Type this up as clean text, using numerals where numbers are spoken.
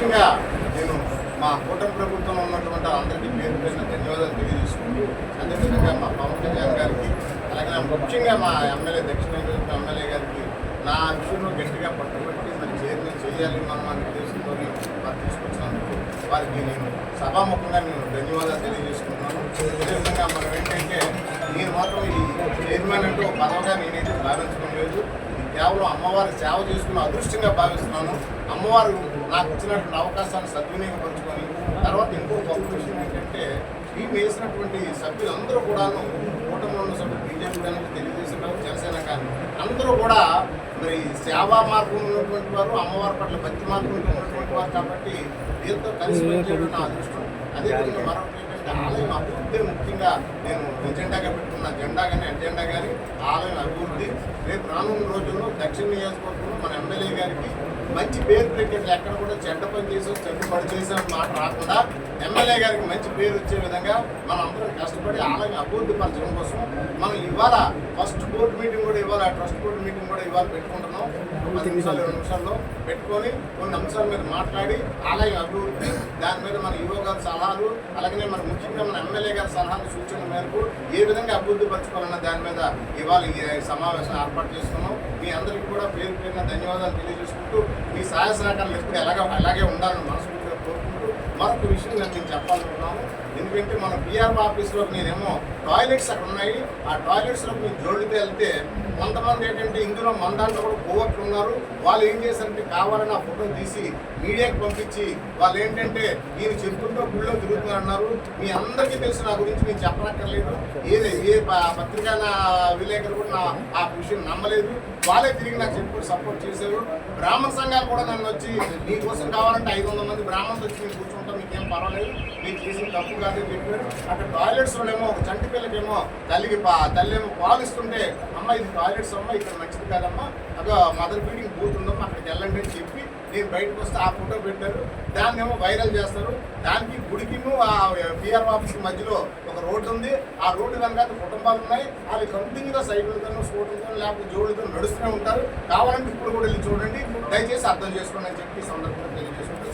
ముఖ్యంగా నేను మా కూటమి ప్రభుత్వంలో ఉన్నటువంటి అందరికీ పేరు పేరున ధన్యవాదాలు తెలియజేసుకుంటూ అదేవిధంగా మా పవన్ కళ్యాణ్ గారికి అలాగే ముఖ్యంగా మా ఎమ్మెల్యే దక్షిణ ఎమ్మెల్యే గారికి నా విషయంలో గట్టిగా పట్టుబట్టి మరి చైర్మన్ చేయాలి మనం అనే ఉద్దేశంతో వారు తీసుకొచ్చినందుకు వారికి నేను సభాముఖంగా నేను ధన్యవాదాలు తెలియజేసుకుంటున్నాను. అదేవిధంగా మనం ఏంటంటే నేను మాత్రం ఈ చైర్మన్ అంటూ ఒక పదవిగా నేనైతే భావించడం లేదు. కేవలం అమ్మవారికి సేవ చేసుకున్న అదృష్టంగా భావిస్తున్నాను. అమ్మవారు నాకు వచ్చినటువంటి అవకాశాన్ని సద్వినియోగపరుచుకొని తర్వాత ఇంకో గొప్ప విషయం ఏంటంటే ఈ వేసినటువంటి సభ్యులందరూ కూడాను కూటమిలో ఉన్న సభ్యులు బీజేపీ కానీ తెలుగుదేశం కానీ జనసేన కానీ అందరూ కూడా మరి సేవా మార్గం ఉన్నటువంటి వారు, అమ్మవారి పట్ల భక్తి మార్గం ఉన్నటువంటి వారు కాబట్టి వీరితో కలిసి పనిచేయడం నా అదృష్టం. అదేవిధంగా మరొకటి ఏంటంటే ఆలయం అభివృద్ధి ముఖ్యంగా నేను ఎజెండాగా పెట్టుకున్న ఎజెండా కానీ ఆలయం అభివృద్ధి రేపు రానున్న రోజుల్లో దక్షిణ నియోజకవర్గంలో మన ఎమ్మెల్యే గారికి మంచి పేరు క్రికెట్లు ఎక్కడ కూడా చెడ్డ పని చేసాం చెడ్డ పడి చేసాం మాట రాకుండా ఎమ్మెల్యే గారికి మంచి పేరు వచ్చే విధంగా మనం అందరం కష్టపడి ఆలయం అభివృద్ధి పరచడం కోసం మనం ఇవాళ ఫస్ట్ బోర్డు మీటింగ్ కూడా ఇవాళ ట్రస్ట్ బోర్డు మీటింగ్ కూడా ఇవాళ పెట్టుకుంటున్నాం. 10 నిమిషాలు 20 నిమిషాల్లో పెట్టుకొని కొన్ని అంశాల మీద మాట్లాడి ఆలయం అభివృద్ధి దాని మీద మన యువ గారి సలహాలు అలాగనే మన ముఖ్యంగా మన ఎమ్మెల్యే గారి సలహాలు సూచనల మేరకు ఏ విధంగా అభివృద్ధి పరచుకోవాలన్న దాని మీద ఇవాళ ఈ సమావేశం ఏర్పాటు చేసుకున్నాం. మీ అందరికీ కూడా పేరు పేరున ధన్యవాదాలు తెలియజేసుకుంటూ మీ సహాయ సహకారాలు ఎప్పుడు అలాగే ఉండాలని మనస్ఫూర్తిగా కోరుకుంటూ మరొక విషయం నేను చెప్పాలనుకున్నాను. ఎందుకంటే మన బీఆర్ ఆఫీస్లో నేనేమో టాయిలెట్స్ అక్కడ ఉన్నాయి. ఆ టాయిలెట్స్లో మీరు జోడితే వెళ్తే కొంతమంది ఏంటంటే ఇందులో మన దాంట్లో కూడా కోవట్లు ఉన్నారు. వాళ్ళు ఏం చేశారంటే కావాలని ఆ ఫోటో తీసి మీడియాకి పంపించి వాళ్ళు ఏంటంటే ఈయన చెప్పుకుంటూ గుళ్ళో తిరుగుతున్నారన్నారు. మీ అందరికీ తెలుసు నా గురించి నేను చెప్పనక్కర్లేదు. ఏ పత్రికా విలేకరు కూడా ఆ విషయం నమ్మలేదు. వాళ్ళే తిరిగి నాకు చెప్పి సపోర్ట్ చేశారు. బ్రాహ్మణ సంఘాలు కూడా నన్ను వచ్చి మీకోసం కావాలంటే 500 మంది బ్రాహ్మణులు వచ్చి మేము కూర్చుంటాం, మీకేం పర్వాలేదు, మీరు చేసిన తప్పు కాదని చెప్పారు. అక్కడ టాయిలెట్స్లోనేమో ఒక చంటి పిల్లకేమో తల్లి ఏమో పాలు ఇస్తుంటే అమ్మ ఇది టాయిలెట్స్ అమ్మ ఇక్కడ మంచిది కాదమ్మా, అదో మదర్ ఫీడింగ్ బూత్ ఉందమ్మా అక్కడికి వెళ్ళండి అని చెప్పి నేను బయటకు వస్తే ఆ ఫోటో పెట్టారు. దాన్ని ఏమో వైరల్ చేస్తారు. దానికి గుడికిను ఆ బీఆర్ ఆఫీస్కి మధ్యలో ఒక రోడ్డు ఉంది. ఆ రోడ్డు కనుక కుటుంబాలు ఉన్నాయి. వాళ్ళు కంటిన్యూగా సైకిల్తో స్కూటర్తో లేకపోతే జోడుతో నడుస్తూనే ఉంటారు. కావాలంటే ఇప్పుడు కూడా వెళ్ళి చూడండి, దయచేసి అర్థం చేసుకోండి అని చెప్పి సందర్భంగా తెలియజేసుకుంటే